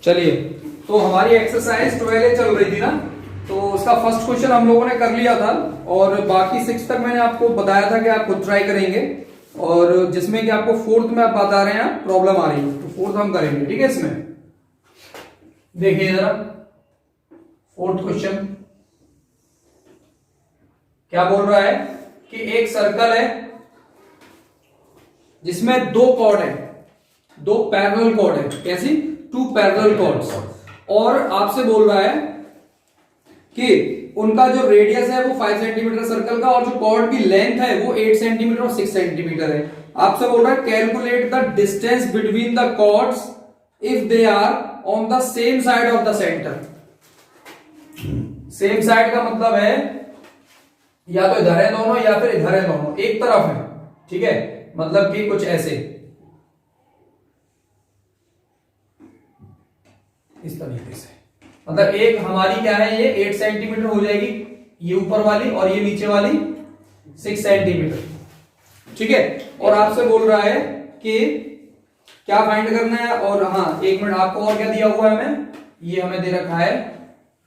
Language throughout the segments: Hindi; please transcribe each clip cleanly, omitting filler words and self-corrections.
चलिए, तो हमारी एक्सरसाइज 12 चल रही थी ना, तो उसका फर्स्ट क्वेश्चन हम लोगों ने कर लिया था और बाकी 6 तक मैंने आपको बताया था कि आप खुद ट्राई करेंगे, और जिसमें कि आपको फोर्थ में आप बता रहे हैं प्रॉब्लम आ रही है, तो फोर्थ हम करेंगे। ठीक है, इसमें देखिए जरा फोर्थ क्वेश्चन क्या बोल रहा है कि एक सर्कल है जिसमें दो कॉर्ड है, दो पैरेलल कॉर्ड है। कैसी? 2 पैरेलल कॉर्ड्स, और आपसे बोल रहा है कि उनका जो रेडियस है वो 5 सेंटीमीटर सर्कल का, और जो कॉर्ड की लेंथ है वो 8 सेंटीमीटर और 6 सेंटीमीटर है। आपसे बोल रहा है calculate the distance between the chords if they are on the same side of the centre. Same side का मतलब है या तो इधर है दोनों या फिर इधर है दोनों, एक तरफ है। ठीक है, मतलब कि कुछ ऐसे इस तरीके से, मतलब एक हमारी क्या है, ये 8 सेंटीमीटर हो जाएगी ये ऊपर वाली, और ये नीचे वाली 6 सेंटीमीटर। ठीक है, और आपसे बोल रहा है कि क्या फाइंड करना है। और हाँ, एक मिनट, आपको और क्या दिया हुआ है हमें, ये हमें दे रखा है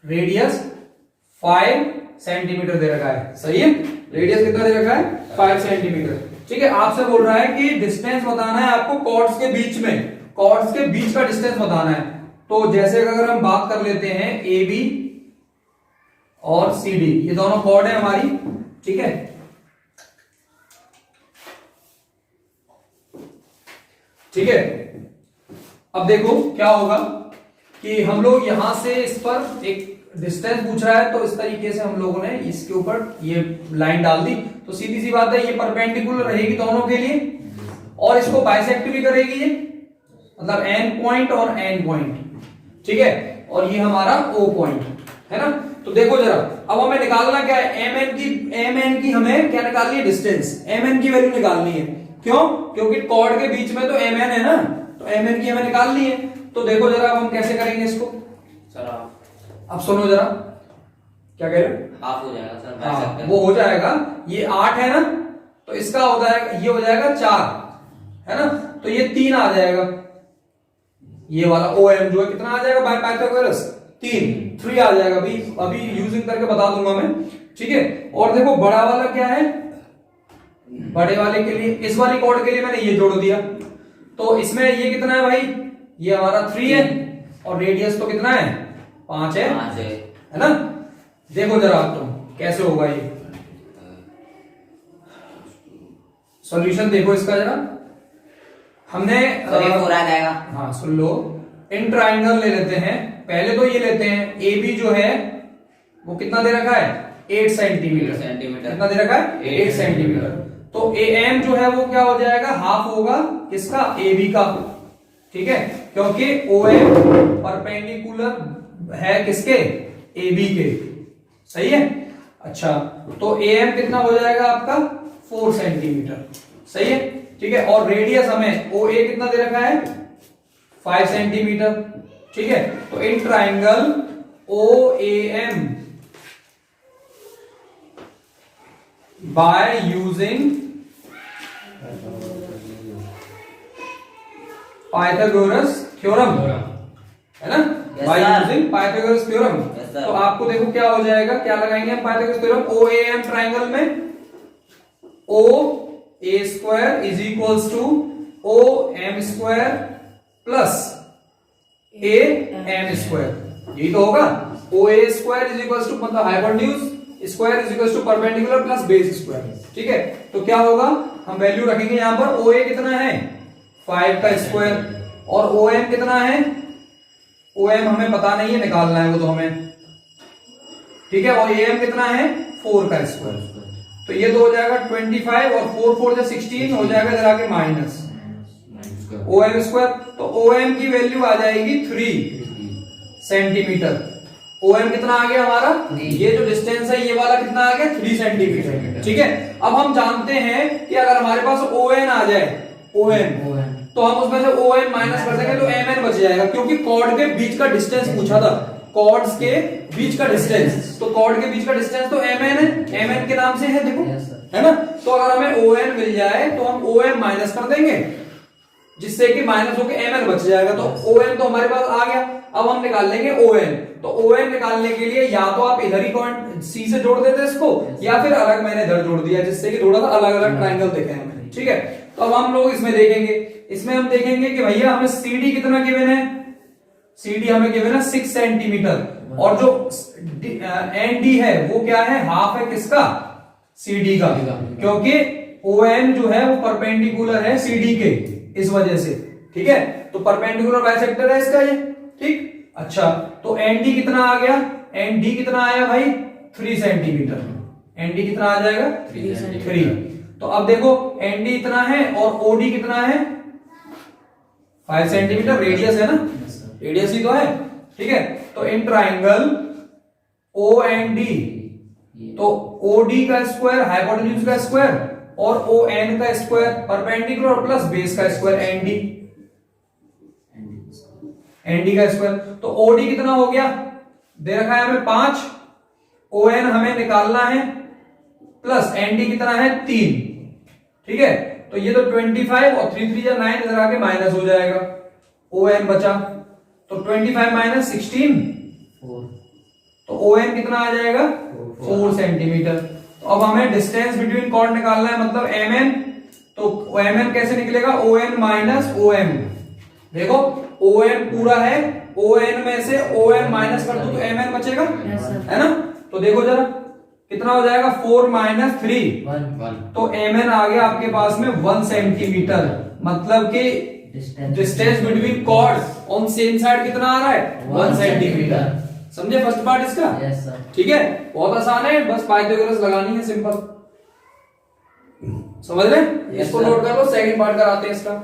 रेडियस 5 सेंटीमीटर दे रखा है। सही है, रेडियस कितना दे रखा है? 5 सेंटीमीटर। ठीक है, आपसे बोल रहा है कि डिस्टेंस बताना है आपको कॉर्ड्स के बीच में, कॉर्ड्स के बीच का डिस्टेंस बताना है। तो जैसे अगर हम बात कर लेते हैं ए बी और सी डी, ये दोनों कॉर्ड है हमारी। ठीक है, ठीक है, अब देखो क्या होगा कि हम लोग यहां से इस पर एक डिस्टेंस पूछ रहा है, तो इस तरीके से हम लोगों ने इसके ऊपर ये लाइन डाल दी, तो सीधी सी बात है ये परपेंडिकुलर रहेगी दोनों के लिए, और इसको बाइसेक्ट भी करेगी ये, मतलब एन पॉइंट और एन पॉइंट। ठीक है, और ये हमारा ओ पॉइंट है ना। तो देखो जरा, अब हमें निकालना क्या है, एम एन की हमें क्या निकालनी है, डिस्टेंस, एम एन की वैल्यू निकालनी है। क्यों? क्योंकि कॉर्ड के बीच में तो एम एन है ना, तो एम एन की हमें निकालनी है। तो देखो जरा अब हम कैसे करेंगे इसको। सर अब सुनो जरा, क्या कह रहे हो? हाफ हो जाएगा सर, हाँ, वो हो जाएगा, ये 8 है ना, तो इसका हो जाएगा, ये हो जाएगा 4 है ना, तो ये 3 आ जाएगा। ये वाला ओ एम जो है कितना आ जाएगा बाय पाइथागोरस? 3 आ जाएगा। अभी यूजिंग करके बता दूंगा मैं। ठीक है, और देखो बड़ा वाला क्या है, बड़े वाले के लिए, इस वाली कॉर्ड के लिए मैंने ये जोड़ दिया, तो इसमें ये कितना है भाई, ये हमारा 3 है, और रेडियस तो कितना है, 5 है ना। देखो जरा तुम कैसे होगा ये सॉल्यूशन, देखो इसका जरा। हमने पूरा जाएगा। हाँ सुन लो, इन ट्राइंगल ले लेते हैं, पहले तो ये लेते हैं ए बी जो है वो कितना दे रखा है, 8 सेंटीमीटर। कितना दे रखा है? 8 सेंटीमीटर। तो ए एम जो है वो क्या हो जाएगा, हाफ होगा किसका, ए बी का। ठीक है, क्योंकि ओ एम परपेंडिकुलर है किसके, ए बी के। सही है, अच्छा, तो ए एम कितना हो जाएगा आपका, 4 सेंटीमीटर। सही है, ठीक है, और रेडियस हमें ओ ए कितना दे रखा है, 5 सेंटीमीटर। ठीक है, तो in triangle O A M by using Pythagoras theorem, है ना, बाय यूजिंग पाइथागोरस थ्योरम। तो आपको देखो क्या हो जाएगा, क्या लगाएंगे हम Pythagoras theorem, O A M triangle में O A square is equals to O M square plus A M square, यही तो होगा। O A square is equals to, मतलब hypotenuse square is equals to perpendicular plus base square. ठीक है, तो क्या होगा, हम वैल्यू रखेंगे यहां पर, ओ ए कितना है, 5 का स्क्वायर, और ओ एम कितना है, ओ एम हमें पता नहीं है, निकालना है वो तो हमें। ठीक है, और ए एम कितना है, 4 का स्क्वायर, तो ये तो हो जाएगा 25, और 4 4 जा 16 हो जाएगा, इधर आके माइनस ओ एम स्क्वायर। तो ओ एम की वैल्यू आ जाएगी 3 सेंटीमीटर। ओ एम कितना आ गया हमारा, ये जो डिस्टेंस है ये वाला कितना आ गया, 3 सेंटीमीटर। ठीक है, अब हम जानते हैं कि अगर हमारे पास ओ एन आ जाए, ओ एन, तो हम उसमें से ओ एन माइनस कर देंगे तो एम एन बच जाएगा, क्योंकि कॉर्ड के बीच का डिस्टेंस पूछा था, कॉर्ड्स के बीच का डिस्टेंस, तो कॉर्ड के बीच का डिस्टेंस तो एम एन है, एम एन के नाम से है, देखो है ना। तो अगर हमें ओ एन मिल जाए तो हम ओ एम माइनस कर देंगे, जिससे कि माइनस होकर एम एन बच जाएगा। तो ओ एन तो हमारे पास आ गया। अब हम निकाल लेंगे ओ एन। तो ओ एन निकालने के लिए या तो आप इधर ही सी से जोड़ देते इसको, या फिर अलग मैंने इधर जोड़ दिया, जिससे कि थोड़ा सा अलग अलग ट्राइंगल दिखे हमें। ठीक है, तो अब हम लोग इसमें देखेंगे, इसमें हम देखेंगे कि भैया हमें सीडी कितना गिवन है। सीडी हमें गिवन है 6 सेंटीमीटर, और जो एन डी है वो क्या है, हाफ है किसका, सीडी का, क्योंकि ओ एन जो है वो परपेंडिकुलर है सीडी के, इस वजह से। ठीक है, तो परपेंडिकुलर बाइसेक्टर है इसका ये। ठीक, अच्छा, तो एन डी कितना आ गया, एन डी कितना आया भाई 3 सेंटीमीटर। एन डी कितना आ जाएगा 3। तो अब देखो एन डी इतना है और ओडी कितना है 5 सेंटीमीटर। रेडियस है ना, रेडियस ही तो है। ठीक है, तो in triangle O N D, तो ओ डी का स्क्वायर, हाइपोटेन्यूज का स्क्वायर और ओ एन का स्क्वायर, परपेंडिकुलर प्लस बेस का square, N D, N D का स्क्वायर। तो ओ डी कितना हो गया, दे रखा है हमें 5, ओ एन हमें निकालना है, प्लस एन डी कितना है 3। ठीक है, तो ये तो 25 और 3 3 9 इधर आके माइनस हो जाएगा, ओ एन बचा। तो 25 माइनस 16 4, तो ओ एन कितना आ जाएगा 4 सेंटीमीटर। तो अब हमें डिस्टेंस बिटवीन कॉर्ड निकालना है, मतलब एम एन। तो एम एन कैसे निकलेगा, O N minus O M. देखो ओ एन पूरा है, ओ एन में से ओ एन माइनस कर दो तो एम एन बचेगा, है ना। तो देखो जरा कितना हो जाएगा, 4 माइनस 3 1, तो एम एन आ गया आपके पास में 1 सेंटीमीटर। मतलब कि distance between chords on same side कितना आ रहा है 1 सेंटीमीटर। समझे फर्स्ट पार्ट इसका? Yes sir. ठीक है, बहुत आसान है, बस पाइथागोरस लगानी है, सिंपल। समझ रहे? इसको नोट कर लो, सेकंड पार्ट कराते हैं इसका।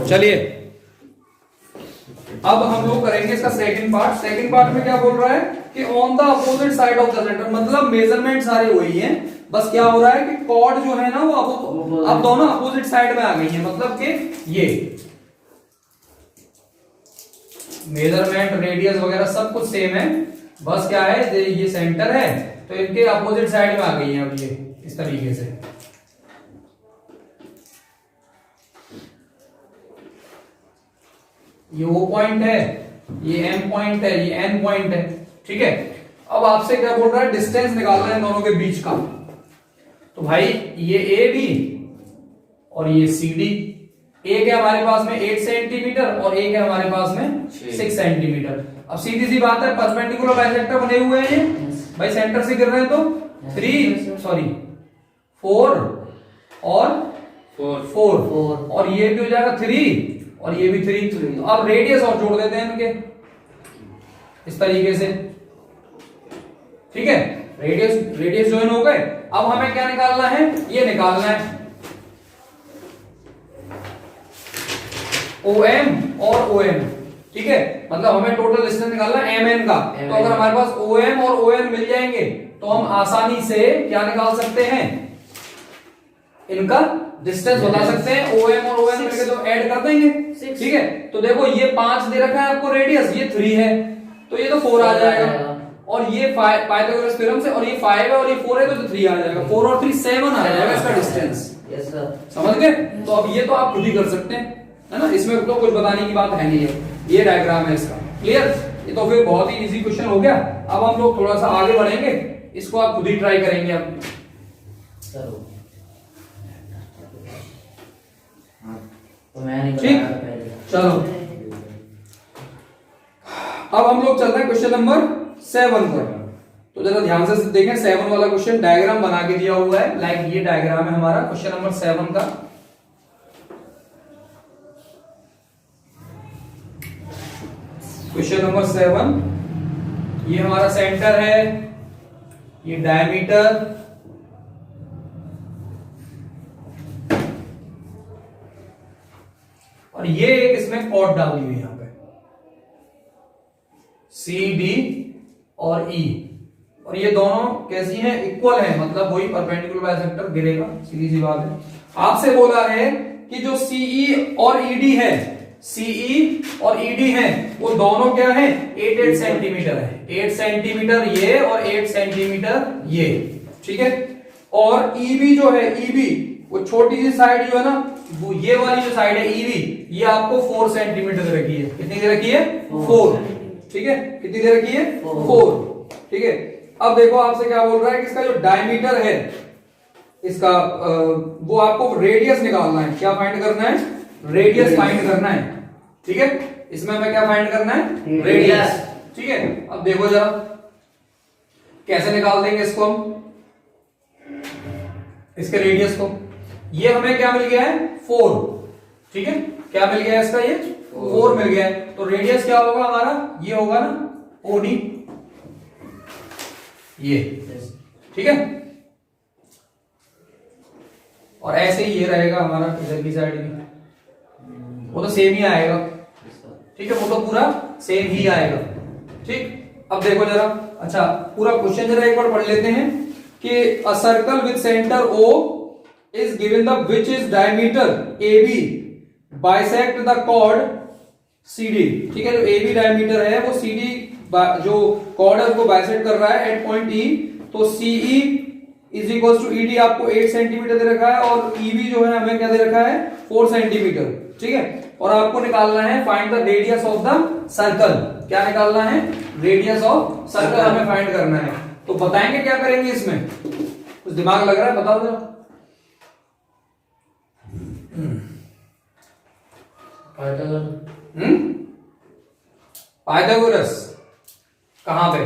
चलिए अब हम लोग करेंगे इसका सेकंड पार्ट। सेकंड पार्ट में क्या बोल रहा है कि on the opposite side of the centre, मतलब मेजरमेंट सारे वही हैं, बस क्या हो रहा है कि कॉर्ड जो है ना वो अब दोनों अपोजिट साइड में आ गई है। मतलब कि ये मेजरमेंट, रेडियस वगैरह सब कुछ सेम है, बस क्या है ये सेंटर है तो इनके अपोजिट साइड में आ गई है अब ये इस तरीके से। ये O पॉइंट है, ये M पॉइंट है, ये N पॉइंट है। ठीक है, अब आपसे क्या बोल रहा है, डिस्टेंस निकालना है दोनों के बीच का। तो भाई ये AB और ये CD, एक है हमारे पास में 8 सेंटीमीटर और एक है हमारे पास में 6 सेंटीमीटर। अब सीधी सी बात है, परपेंडिकुलर बाइसेक्टर बने हुए हैं ये, भाई सेंटर से गिर रहे हैं तो 4 और 4 और ये भी हो जाएगा 3 और ये भी 3। तो अब रेडियस और जोड़ देते हैं इनके इस तरीके से। ठीक है, रेडियस ज्वाइन हो गए। अब हमें क्या निकालना है, ये निकालना है OM और ON। ठीक है, मतलब हमें टोटल डिस्टेंस निकालना है MN का। तो अगर हमारे पास OM और ON मिल जाएंगे तो हम आसानी से क्या निकाल सकते हैं, इनका डिस्टेंस बता सकते हैं। OM और ON मिलके तो ऐड कर देंगे। ठीक है, तो देखो ये 5 दे रखा है आपको रेडियस, ये 3 है तो ये तो 4 आ जाएगा, और ये पाइथागोरस थ्योरम से, और ये 5 है और ये 4 है तो 3 आ जाएगा। 4 और 3 7 आ जाएगा इसका डिस्टेंस। यस सर, समझ गए? तो अब ये तो आप खुद ही कर सकते हैं, है ना, इसमें तो कुछ बताने की बात है नहीं है। ये डायग्राम है इसका, क्लियर? ये तो फिर बहुत ही इजी क्वेश्चन हो गया। अब हम लोग थोड़ा सा आगे बढ़ेंगे, इसको आप खुद ही ट्राई करेंगे अब। ठीक, चलो अब हम लोग चल रहे हैं क्वेश्चन नंबर 7 पर। तो जरा ध्यान से देखें, 7 वाला क्वेश्चन डायग्राम बना के दिया हुआ है, लाइक ये डायग्राम है हमारा क्वेश्चन नंबर 7 का। क्वेश्चन नंबर 7, ये हमारा सेंटर है, ये डायमीटर, और ये एक इसमें कॉर्ड डाली हुई है यहां पे CD और E, और ये दोनों कैसी हैं, इक्वल है, मतलब वही परपेंडिकुलर बाइसेक्टर गिरेगा, सीधी सी बात है। आपसे बोला है कि जो CE और ED है, CE और ED है, वो दोनों क्या है 8 सेंटीमीटर है। 8 सेंटीमीटर ये और 8 सेंटीमीटर ये। ठीक है, और ईबी जो है, ईबी वो छोटी सी साइड जो है ना, वो ये वाली जो साइड है ईबी, ये आपको 4 सेंटीमीटर दे रखी है। कितनी दे रखी है? 4। ठीक है, कितनी दे रखी है? 4। ठीक है, अब देखो आपसे क्या बोल रहा है कि इसका जो डायमीटर है इसका वो आपको रेडियस निकालना है। क्या फाइंड करना है? रेडियस फाइंड करना है। ठीक है, इसमें हमें क्या फाइंड करना है? रेडियस। ठीक है, अब देखो जरा कैसे निकाल देंगे इसको हम, इसके रेडियस को। ये हमें क्या मिल गया है? 4। ठीक है, क्या मिल गया है इसका? ये 4 मिल गया है। तो रेडियस क्या होगा हमारा? ये होगा ना ओडी, ये। ठीक है, और ऐसे ही ये रहेगा हमारा इधर की साइड भी, वो तो सेम ही आएगा। ठीक है, वो तो पूरा सेम ही आएगा। ठीक, अब देखो जरा, अच्छा पूरा क्वेश्चन जरा एक बार पढ़ लेते हैं कि a circle with centre O is given the which is diameter AB bisect the chord CD। ठीक है, जो AB डायमीटर है वो CD जो chord है उसको बाइसेक्ट कर रहा है एट पॉइंट E। तो CE is equal to ED आपको 8 सेंटीमीटर दे रखा है और EB जो है हमें क्या दे रखा है? 4 सेंटीमीटर। ठीक है, और आपको निकालना है find the radius of the circle. क्या निकालना है? रेडियस ऑफ सर्कल हमें फाइंड करना है। तो बताएंगे क्या करेंगे इसमें? कुछ दिमाग लग रहा है? बताओ जरा। पाइथागोरस कहां पे?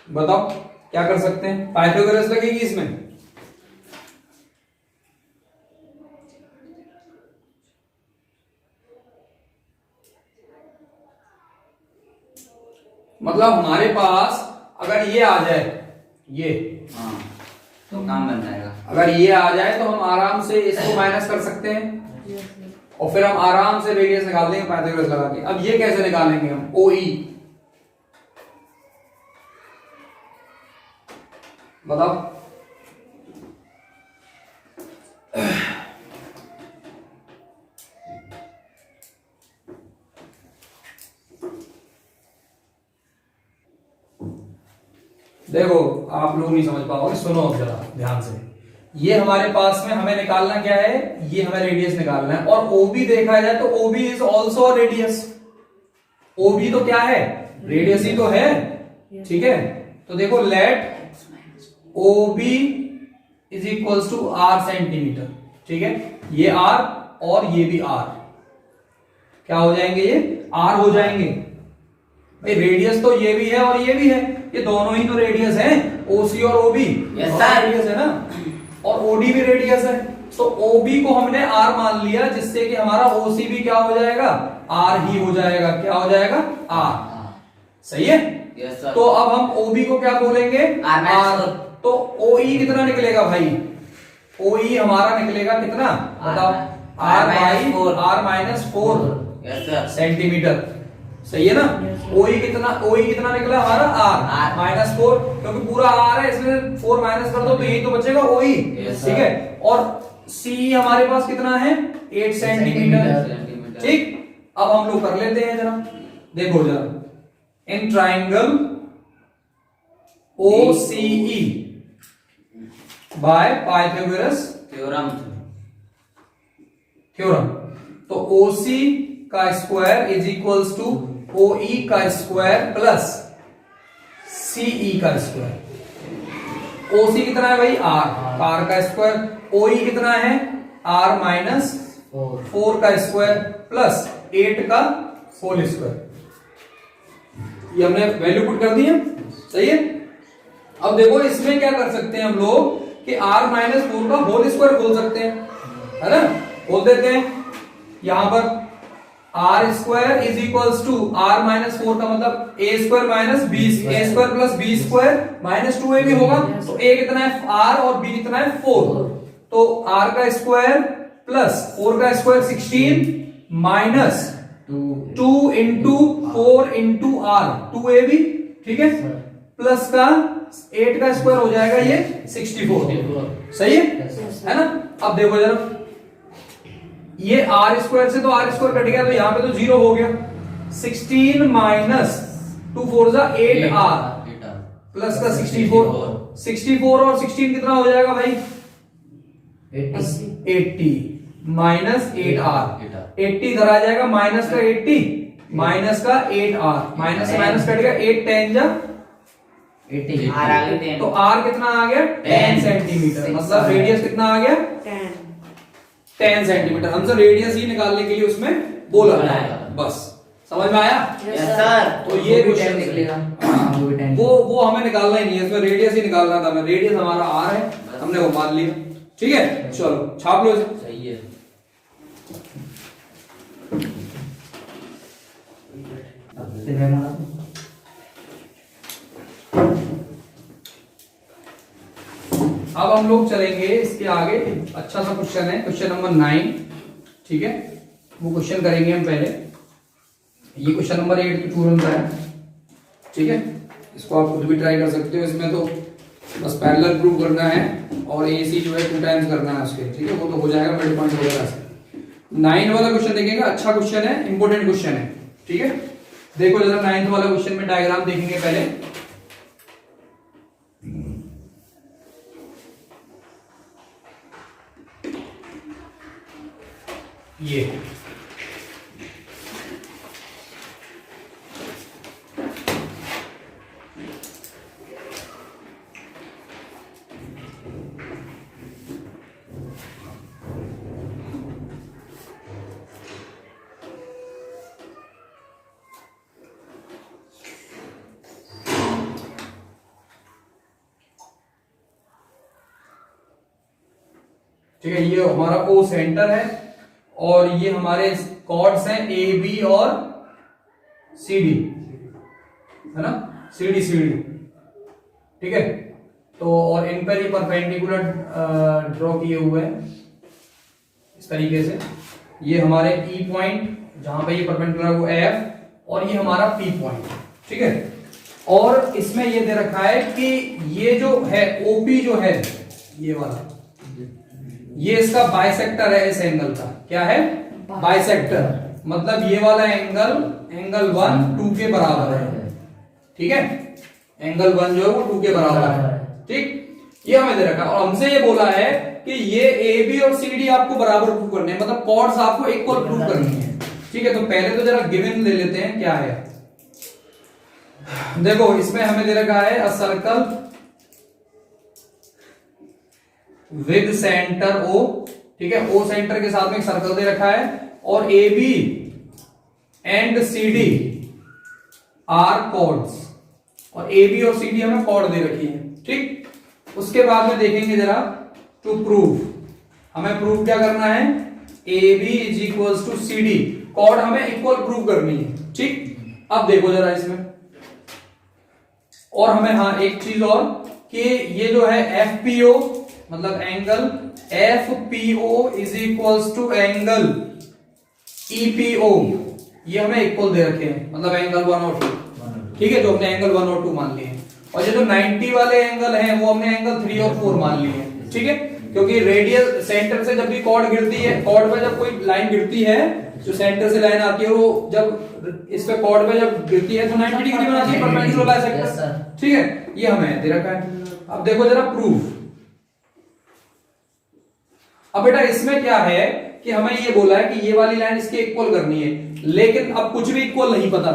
बताओ क्या कर सकते हैं? पाइथागोरस लगेगी इसमें। मतलब हमारे पास अगर ये आ जाए, ये तो काम बन जाएगा। अगर ये आ जाए तो हम आराम से इसको माइनस कर सकते हैं और फिर हम आराम से रेडियस निकाल देंगे पाइथागोरस लगा के। अब ये कैसे निकालेंगे हम? OE बताओ। देखो आप लोग नहीं समझ पाओगे, सुनो अब जरा ध्यान से। ये हमारे पास में हमें निकालना क्या है? ये हमें रेडियस निकालना है। और OB देखा जाए तो OB is also radius. OB तो क्या है? रेडियस ही तो है। ठीक है, तो देखो let OB is equals to R centimetre. ठीक है, ये R और ये भी R, क्या हो जाएंगे? ये R हो जाएंगे। भाई रेडियस तो ये भी है और ये भी है, ये दोनों ही तो रेडियस है, OC और OB। रेडियस है ना, और OD भी रेडियस है। तो OB को हमने R मान लिया, जिससे कि हमारा OC भी क्या हो जाएगा? R ही हो जाएगा। क्या हो जाएगा? R। सही है। Yes sir. तो अब हम OB को क्या बोलेंगे? R। तो OE कितना निकलेगा भाई? OE हमारा निकलेगा कितना? बताओ। R minus 4 centimetre. सही है ना? OE कितना निकला हमारा? R माइनस 4, क्योंकि पूरा R है इसमें 4 माइनस कर दो तो यही तो बचेगा OE। ठीक है, और CE हमारे पास कितना है? 8 सेंटीमीटर। ठीक, अब हम लोग कर लेते हैं जरा, देखो जरा। In triangle OCE by Pythagoras theorem. तो OC का square is equals to OE का स्क्वायर प्लस CE का स्क्वायर। OC कितना है भाई? R का स्क्वायर। OE कितना है? R माइनस 4 का स्क्वायर प्लस 8 का होल स्क्वायर। ये हमने वैल्यू पुट कर दी है। सही है। अब देखो इसमें क्या कर सकते हैं हम लोग कि R माइनस 4 का होल स्क्वायर बोल सकते हैं, है ना? बोल देते हैं यहां पर R square is equals to R minus 4 का मतलब A square minus B, A square plus B square minus 2AB होगा। तो A कितना है? R और B कितना है? 4। तो R का स्क्वायर प्लस 4 का square 16 minus 2 into 4 into R 2AB। ठीक है, प्लस का 8 का स्क्वायर हो जाएगा ये 64। सही है ना? अब देखो जरा, ये R स्क्वायर से तो R स्क्वायर कट गया तो यहां पे तो 0 हो गया। 16 माइनस 2 4 जा 8R 8R प्लस का 64 और 16 कितना हो जाएगा भाई? 80 माइनस 8R 80 इधर आ जाएगा, माइनस का 80 माइनस का 8R, माइनस से माइनस कट गया, 8 10 जा 80 आर आगे 10 तो R कितना आ गया? 10 सेंटीमीटर। मतलब रेडियस कितना आ गया? 10 सेंटीमीटर। हमसे रेडियस ही निकालने के लिए उसमें बोला है, बस समझ में आया? Yes sir. तो ये क्वेश्चन निकलेगा। वो हमें निकालना ही नहीं है, इसमें रेडियस ही निकालना था। हमें रेडियस हमारा R है, हमने वो मान लिया। ठीक है, चलो छाप लो इसे। सही है। अब हम लोग चलेंगे इसके आगे। अच्छा सा क्वेश्चन है, क्वेश्चन नंबर 9। ठीक है, वो क्वेश्चन करेंगे हम पहले। ये क्वेश्चन नंबर 8 की तुरंत है। ठीक है, इसको आप खुद भी ट्राई कर सकते हो। इसमें तो बस पैरेलल प्रूव करना है और AC जो है 2 टाइम्स करना है उसके। ठीक है, वो तो हो जाएगा मिड पॉइंट वगैरह से। 9 वाला क्वेश्चन देखेंगे, अच्छा क्वेश्चन है, इंपॉर्टेंट क्वेश्चन है। ठीक है, देखो जरा 9th वाला क्वेश्चन में डायग्राम देखेंगे पहले। ये ठीक है, ये हमारा O सेंटर है और ये हमारे कॉर्ड्स हैं AB और CD, है ना, CD CD। ठीक है, तो और इन पर ये परपेंडिकुलर ड्रॉ किए हुए हैं इस तरीके से। ये हमारे E पॉइंट जहां पे ये परपेंडिकुलर वो F और ये हमारा P पॉइंट। ठीक है, और इसमें ये दे रखा है कि ये जो है OP जो है ये वाला, ये इसका बाइसेक्टर है इस एंगल का। क्या है? बाइसेक्टर। मतलब ये वाला एंगल 1 2 के बराबर है। ठीक है, एंगल 1 जो है वो 2 के बराबर है। ठीक, ये हमें दे रखा है और हमसे ये बोला है कि ये AB और CD आपको बराबर प्रूव करने हैं, मतलब कॉर्ड्स आपको इक्वल प्रूव करनी है। ठीक है, तो पहले तो जरा गिवन ले लेते हैं क्या है। देखो इसमें हमें दे रखा है a circle with centre O। ठीक है, O सेंटर के साथ में एक सर्कल दे रखा है और AB and CD are chords, और AB और CD हमें कॉर्ड दे रखी है। ठीक, उसके बाद में देखेंगे जरा टू प्रूव, हमें प्रूव क्या करना है? AB is equals to CD, chord हमें इक्वल प्रूव करनी है। ठीक, अब देखो जरा इसमें, और हमें हाँ एक चीज और कि ये जो है FPO मतलब angle FPO is equals to angle EPO, ये हमें इक्वल दे रखे हैं, मतलब एंगल 1 और 2। ठीक है, जो हमने एंगल 1 और 2 मान लिए हैं, और ये जो 90 वाले एंगल हैं वो हमने एंगल 3 और 4 मान लिए हैं। ठीक है, क्योंकि रेडियल सेंटर से जब भी कॉर्ड गिरती है, कॉर्ड पे जब कोई लाइन गिरती है, जो सेंटर से लाइन आती है, वो जब इस पे कॉर्ड पे जब गिरती है तो 90 डिग्री बनाती है परपेंडिकुलर बाइसेक्टर। ठीक है, ये हमें दे रखा है। अब देखो जरा प्रूफ। अब बेटा इसमें क्या है कि हमें ये बोला है कि ये वाली लाइन इसके इक्वल करनी है, लेकिन अब कुछ भी इक्वल नहीं पता,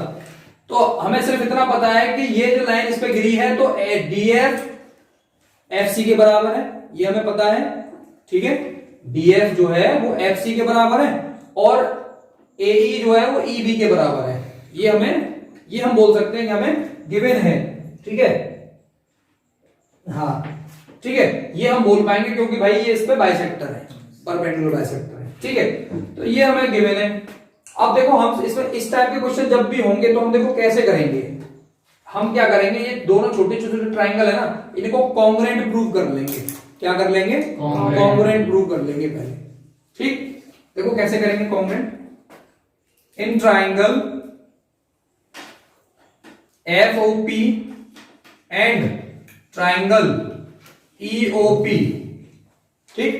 तो हमें सिर्फ इतना पता है कि ये जो लाइन इस पे गिरी है तो DF FC के बराबर है, ये हमें पता है। ठीक है, DF जो है वो FC के बराबर है और AE जो है वो EB के बराबर है। ये हम बोल सकते हैं कि हमें गिवन है। ठीक है, हाँ ठीक है, ये हम बोल पाएंगे क्योंकि भाई ये इस पे बाइसेक्टर है, परपेंडिकुलर बाइसेक्टर है। ठीक है, तो ये हमें गिवन है। अब देखो हम इसमें इस टाइप के क्वेश्चन जब भी होंगे तो हम देखो कैसे करेंगे। हम क्या करेंगे, ये दोनों छोटे छोटे ट्राइंगल है ना, इनको कॉन्ग्रुएंट प्रूव कर लेंगे। क्या कर लेंगे? कॉन्ग्रुएंट प्रूव कर लेंगे पहले। ठीक, देखो कैसे करेंगे congruent. In triangle FOP and triangle EOP। ठीक,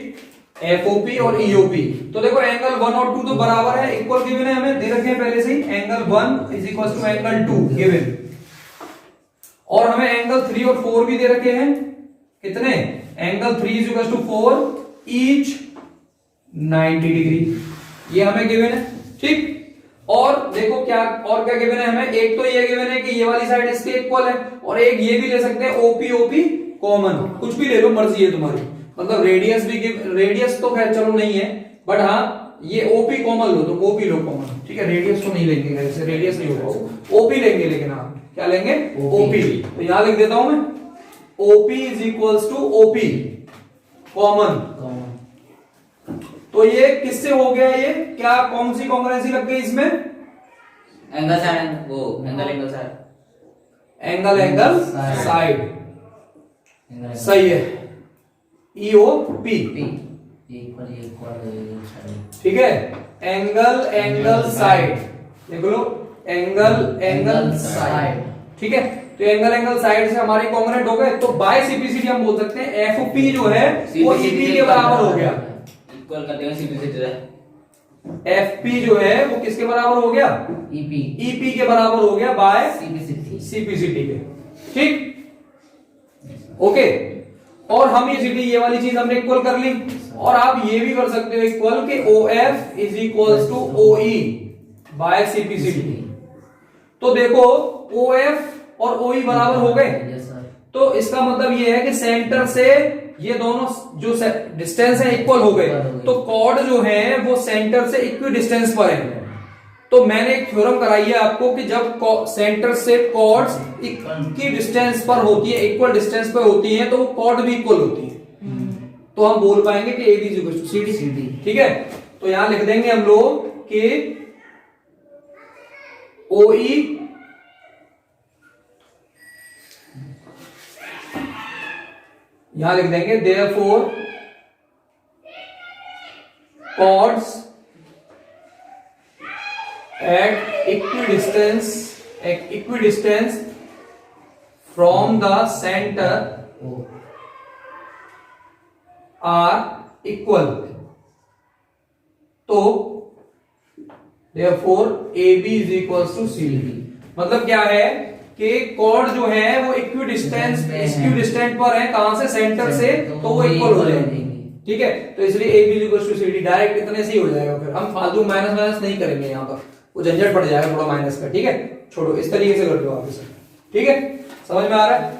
FOP और EOP, तो देखो एंगल 1 और 2 तो बराबर है, इक्वल गिवन है, हमें दे रखे हैं पहले से ही। Angle 1 is equal to angle 2 given. और हमें एंगल 3 और 4 भी दे रखे हैं। कितने? Angle 3 is equal to 4 each 90 degree, ये हमें गिवन है। ठीक, और देखो क्या और क्या गिवन है हमें, एक तो ये गिवन है कि ये वाली साइड इसके इक्वल है, और एक ये भी ले सकते हैं ओपी ओपी कॉमन, कुछ भी ले लो, मर्जी है तुम्हारी। मतलब रेडियस भी रेडियस तो खैर चलो नहीं है, बट हाँ ये ओपी कॉमन लो तो ओपी लो कॉमन। ठीक है, रेडियस तो नहीं लेंगे, ऐसे रेडियस नहीं होगा, ओपी लेंगे, लेकिन आप क्या लेंगे? ओपी। तो यहां लिख देता हूं मैं, OP is equals to OP common. तो ये किससे हो गया? ये क्या कौन सी कॉन्ग्रुएंसी लग गई इसमें? एंगल साइड, वो एंगल साइड, एंगल साइड सही है, ईओपी। ठीक है, एंगल साइड देख लो, एंगल साइड। ठीक है, तो एंगल साइड से हमारे कॉन्ग्रुएंट हो गए, तो बाय सीपीसीडी हम बोल सकते हैं एफपी जो है वो ईपी के बराबर हो गया। इक्वल करते हैं सीपीसीडी, एफपी जो है वो किसके बराबर हो गया? ईपी के बराबर हो गया बाय सीपीसीडी के। ठीक, ओके, और हम ये वाली चीज हमने इक्वल कर ली, और आप ये भी कर सकते हो इक्वल कि OF is equal to OE by CPCD. तो देखो OF और OE बराबर हो गए, तो इसका मतलब ये है कि सेंटर से ये दोनों जो डिस्टेंस है इक्वल हो गए, तो कॉर्ड जो है वो सेंटर से इक्वी डिस्टेंस पर है। तो मैंने एक थ्योरम कराई है आपको कि जब सेंटर से कॉर्ड्स इक्वी डिस्टेंस पर होती है, इक्वल डिस्टेंस पर होती है, तो वो कॉर्ड भी इक्वल होती है। तो हम बोल पाएंगे कि AB is equal to CD। ठीक है, तो यहां लिख देंगे हम लोग कि OE यहां लिख देंगे therefore chords at equidistance from the center are equal। तो therefore AB is equals to CD। मतलब क्या है कि कॉर्ड जो है वो इक्विडिस्टेंट पर है, कहां से? सेंटर से, तो वो इक्वल हो जाएगी। ठीक है, तो इसलिए AB is equals to CD direct इतने से ही हो जाएगा। फिर हम फालतू माइनस नहीं करेंगे, यहाँ पर वो झंझट पड़ जाएगा थोड़ा माइनस का। ठीक है, छोड़ो, इस तरीके से कर लो आप इसे। ठीक है, समझ में आ रहा है?